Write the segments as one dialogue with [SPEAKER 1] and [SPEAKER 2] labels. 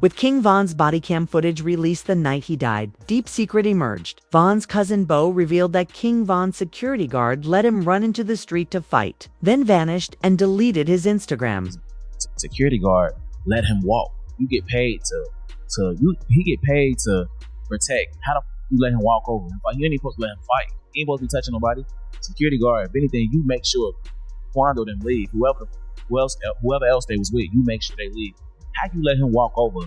[SPEAKER 1] With King Von's body cam footage released the night he died, deep secret emerged. Von's cousin Bo revealed that King Von's security guard let him run into the street to fight, then vanished and deleted his Instagram.
[SPEAKER 2] Security guard let him walk. You get paid he get paid to protect. How the you let him walk over him? You ain't supposed to let him fight. He ain't supposed to be touching nobody. Security guard, if anything, you make sure Quando them leave. Whoever else they was with, you make sure they leave. How you let him walk over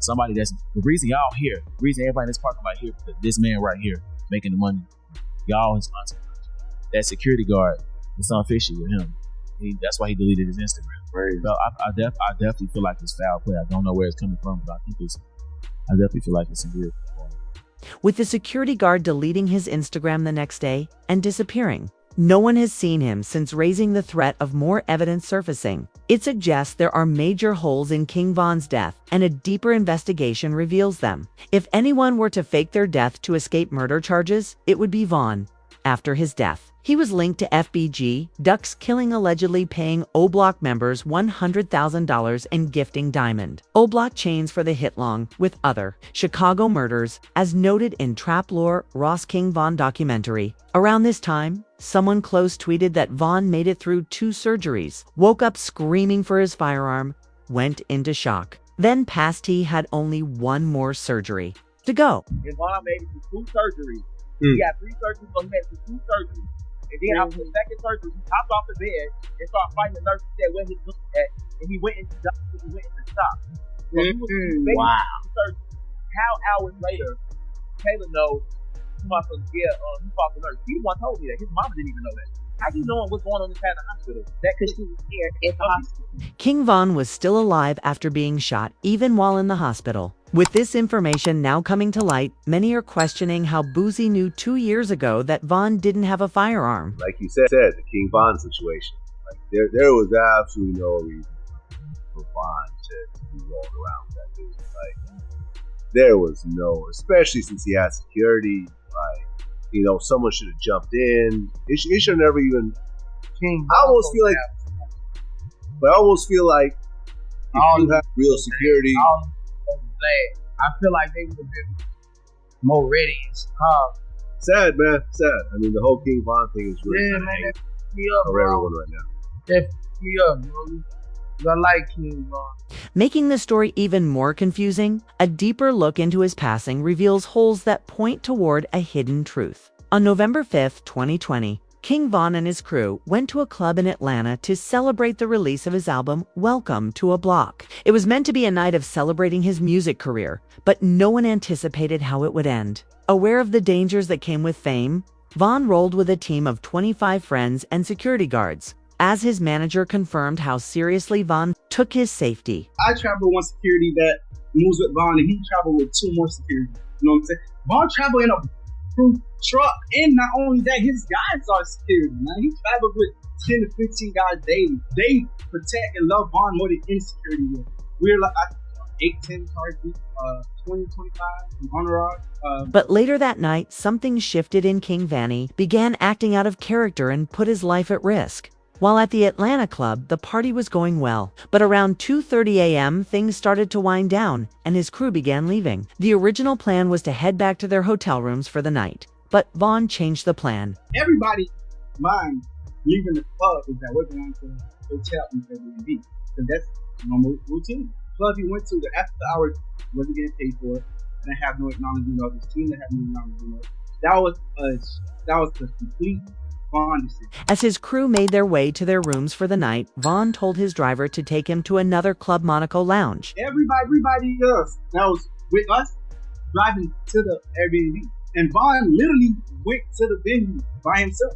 [SPEAKER 2] somebody that's the reason y'all here, the reason everybody in this parking lot here, this man right here making the money, y'all his entourage. That security guard was unfishy with him. That's why he deleted his Instagram.
[SPEAKER 3] Right.
[SPEAKER 2] So I definitely feel like it's foul play. I don't know where it's coming from, but I definitely feel like it's some weird.
[SPEAKER 1] With the security guard deleting his Instagram the next day and disappearing, no one has seen him since, raising the threat of more evidence surfacing. It suggests there are major holes in King Von's death, and a deeper investigation reveals them. If anyone were to fake their death to escape murder charges, it would be Von. After his death, he was linked to FBG, Duck's killing, allegedly paying O-Block members $100,000 and gifting Diamond O-Block chains for the hit-long with other Chicago murders, as noted in Trap Lore Ross King Von documentary. Around this time, someone close tweeted that Von made it through 2 surgeries, woke up screaming for his firearm, went into shock, then passed. He had only 1 more surgery to go.
[SPEAKER 4] And Von made it through 2 surgeries. He got 3 surgeries, so he made it through 2 surgeries. And then after the second surgery, he hopped off the bed and started fighting the nurse and said where his look at, and he went into shock. So he was surgery. How hours later, Taylor knows he fought the nurse. He the one told me that. His mama didn't even know that. How you knowing what's going on inside the hospital? That because she was here in the hospital.
[SPEAKER 1] King Von was still alive after being shot, even while in the hospital. With this information now coming to light, many are questioning how Boosie knew 2 years ago that Von didn't have a firearm.
[SPEAKER 3] Like you said, the King Von situation. Like there was absolutely no reason for Von to be rolling around with that dude. Like there was no, especially since he had security. Like, you know, someone should have jumped in. It should never even. I almost feel like if you have real security.
[SPEAKER 4] I feel like they would have been more ready and calm.
[SPEAKER 3] Sad, man. Sad. I mean, the whole King Von thing is really for everyone right now.
[SPEAKER 4] That me up, bro. I like King Von.
[SPEAKER 1] Making the story even more confusing, a deeper look into his passing reveals holes that point toward a hidden truth. On November 5th, 2020, King Von and his crew went to a club in Atlanta to celebrate the release of his album, Welcome to a Block. It was meant to be a night of celebrating his music career, but no one anticipated how it would end. Aware of the dangers that came with fame, Von rolled with a team of 25 friends and security guards, as his manager confirmed how seriously Von took his safety.
[SPEAKER 5] I travel one security that moves with Von, and he traveled with 2 more security. You know what I'm saying? Von traveled in a truck, and not only that, his guys are security, man. He traveled with 10 to 15 guys daily. They protect and love Von more than any security would. We're like 8-10 cars deep, 20-25 Entourage.
[SPEAKER 1] But later that night, something shifted in King Vanny began acting out of character and put his life at risk. While at the Atlanta club, the party was going well, but around 2:30 a.m., things started to wind down, and his crew began leaving. The original plan was to head back to their hotel rooms for the night, but Von changed the plan.
[SPEAKER 5] Everybody's mind leaving the club is that we're going to the hotel in Airbnb, because that's normal routine. Club he went to, the after hours wasn't getting paid for it, and I have no acknowledgement of his team. They have no acknowledgement of it. That was the complete Von decision.
[SPEAKER 1] As his crew made their way to their rooms for the night, Von told his driver to take him to another Club Monaco lounge.
[SPEAKER 5] Everybody else that was with us driving to the Airbnb, and Von literally went to the venue by himself.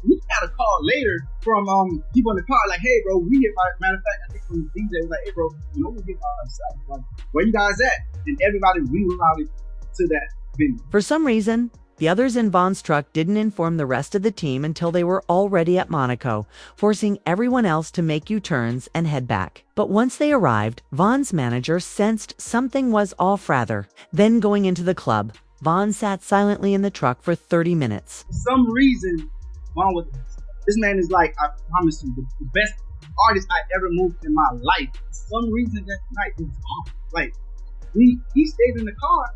[SPEAKER 5] We got a call later from people in the car, like, hey bro, we get by. Matter of fact, I think from the DJ was like, hey bro, you know, we get by ourselves. Like, where you guys at? And everybody rerouted to that venue.
[SPEAKER 1] For some reason, The others in Vaughn's truck didn't inform the rest of the team until they were already at Monaco, forcing everyone else to make U-turns and head back. But once they arrived, Vaughn's manager sensed something was off rather. Then going into the club, Vaughn sat silently in the truck for 30 minutes.
[SPEAKER 5] For some reason, Vaughn was, this man is like, I promise you, the best artist I ever moved in my life. For some reason that night was off. Like, he stayed in the car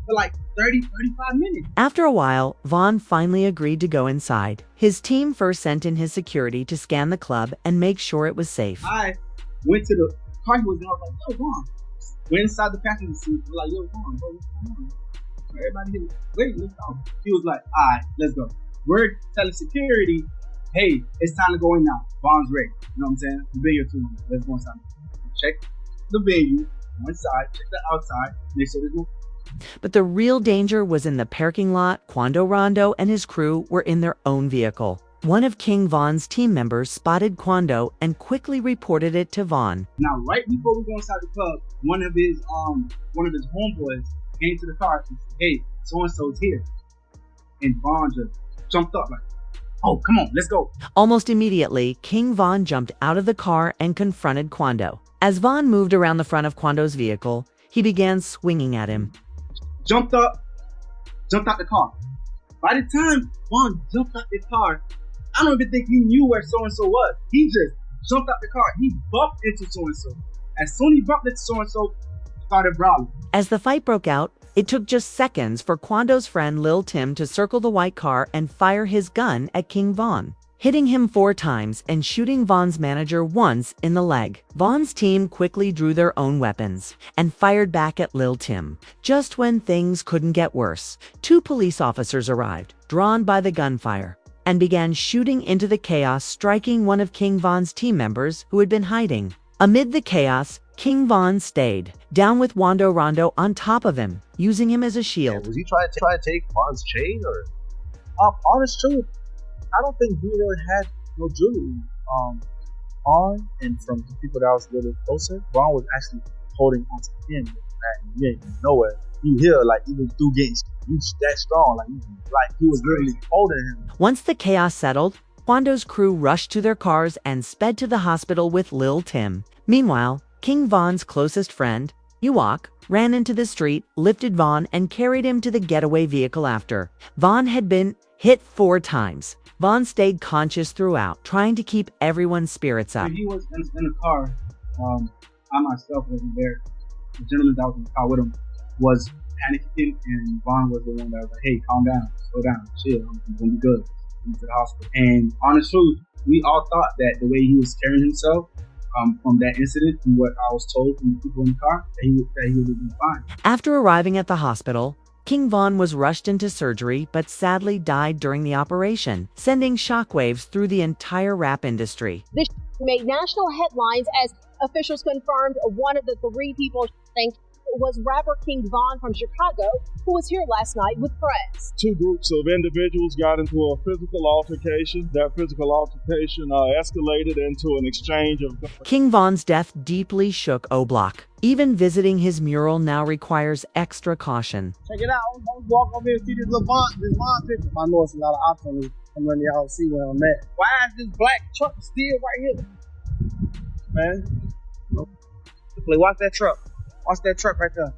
[SPEAKER 5] for like 30, 35 minutes.
[SPEAKER 1] After a while, Vaughn finally agreed to go inside. His team first sent in his security to scan the club and make sure it was safe.
[SPEAKER 5] I went to the car he was in. I was like, yo, Vaughn. Went inside the passenger seat. I was like, yo, Vaughn, bro, what's going on? Everybody here, wait, let's go. He was like, all right, let's go. We're telling security, hey, it's time to go in now. Vaughn's ready. You know what I'm saying? We've been here too long. Let's go inside. Check the venue, go inside, check the outside, make sure there's no.
[SPEAKER 1] But the real danger was in the parking lot. Quando Rondo and his crew were in their own vehicle. One of King Von's team members spotted Quando and quickly reported it to Vaughn.
[SPEAKER 5] Now, right before we go inside the club, one of his homeboys came to the car and said, hey, so-and-so's here. And Vaughn just jumped up like, oh, come on, let's go.
[SPEAKER 1] Almost immediately, King Von jumped out of the car and confronted Quando. As Vaughn moved around the front of Quando's vehicle, he began swinging at him.
[SPEAKER 5] Jumped up, jumped out the car. By the time Vaughn jumped out the car, I don't even think he knew where so-and-so was. He just jumped out the car. He bumped into so-and-so. As soon as he bumped into so-and-so, started brawling.
[SPEAKER 1] As the fight broke out, it took just seconds for Quando's friend Lil Tim to circle the white car and fire his gun at King Von, hitting him 4 times and shooting Von's manager once in the leg. Von's team quickly drew their own weapons and fired back at Lil Tim. Just when things couldn't get worse, 2 police officers arrived, drawn by the gunfire, and began shooting into the chaos, striking one of King Von's team members who had been hiding. Amid the chaos, King Von stayed, down with Quando Rondo on top of him, using him as a shield.
[SPEAKER 3] Was he trying to take Von's chain, or?
[SPEAKER 2] Honest truth, I don't think he really had no jewelry on, and from the people that was a little closer, Vaughn was actually holding onto him. And you ain't nowhere. You hear like even through getting that strong, like he was literally holding him.
[SPEAKER 1] Once the chaos settled, Quando's crew rushed to their cars and sped to the hospital with Lil Tim. Meanwhile, King Von's closest friend, Uwak, ran into the street, lifted Vaughn, and carried him to the getaway vehicle after. Vaughn had been hit 4 times. Vaughn stayed conscious throughout, trying to keep everyone's spirits up.
[SPEAKER 5] When he was in the car, I myself wasn't there. The gentleman that was in the car with him was panicking, and Vaughn was the one that was like, hey, calm down, slow down, chill, I'm gonna be good. Into the hospital. And honest truth, we all thought that the way he was carrying himself from that incident, from what I was told from the people in the car, that he would be fine.
[SPEAKER 1] After arriving at the hospital, King Von was rushed into surgery but sadly died during the operation, sending shockwaves through the entire rap industry.
[SPEAKER 6] This made national headlines as officials confirmed one of the 3 people thanked was rapper King Von from Chicago, who was here last night with friends.
[SPEAKER 7] 2 groups of individuals got into a physical altercation. That physical altercation escalated into an exchange of...
[SPEAKER 1] King Von's death deeply shook O-Block. Even visiting his mural now requires extra caution.
[SPEAKER 4] Check it out. Don't walk over here and see this little Von picture.
[SPEAKER 8] I know it's a lot of options. I'm letting y'all see where I'm at.
[SPEAKER 4] Why is this black truck still right here? Man. Watch that truck. Watch that truck right there.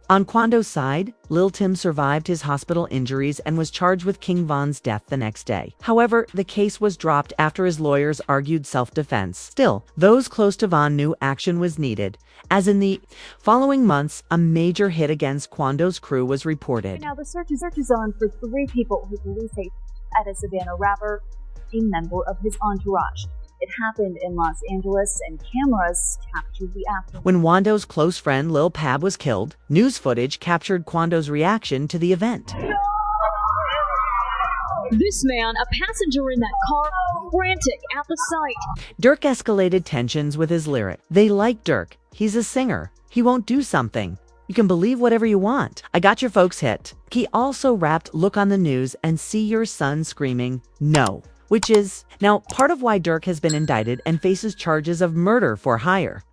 [SPEAKER 1] On Quando's side, Lil Tim survived his hospital injuries and was charged with King Von's death the next day. However, the case was dropped after his lawyers argued self-defense. Still, those close to Von knew action was needed, as in the following months, a major hit against Quando's crew was reported.
[SPEAKER 9] Now, the search is on for 3 people who police say at a Savannah rapper, a member of his entourage. It happened in Los Angeles, and cameras captured the aftermath.
[SPEAKER 1] When Wando's close friend Lil Pab was killed, news footage captured Quando's reaction to the event.
[SPEAKER 6] This man, a passenger in that car, frantic at the sight.
[SPEAKER 1] Durk escalated tensions with his lyric. They like Durk. He's a singer. He won't do something. You can believe whatever you want. I got your folks hit. He also rapped "Look on the news and see your son screaming, no," which is now part of why Durk has been indicted and faces charges of murder for hire.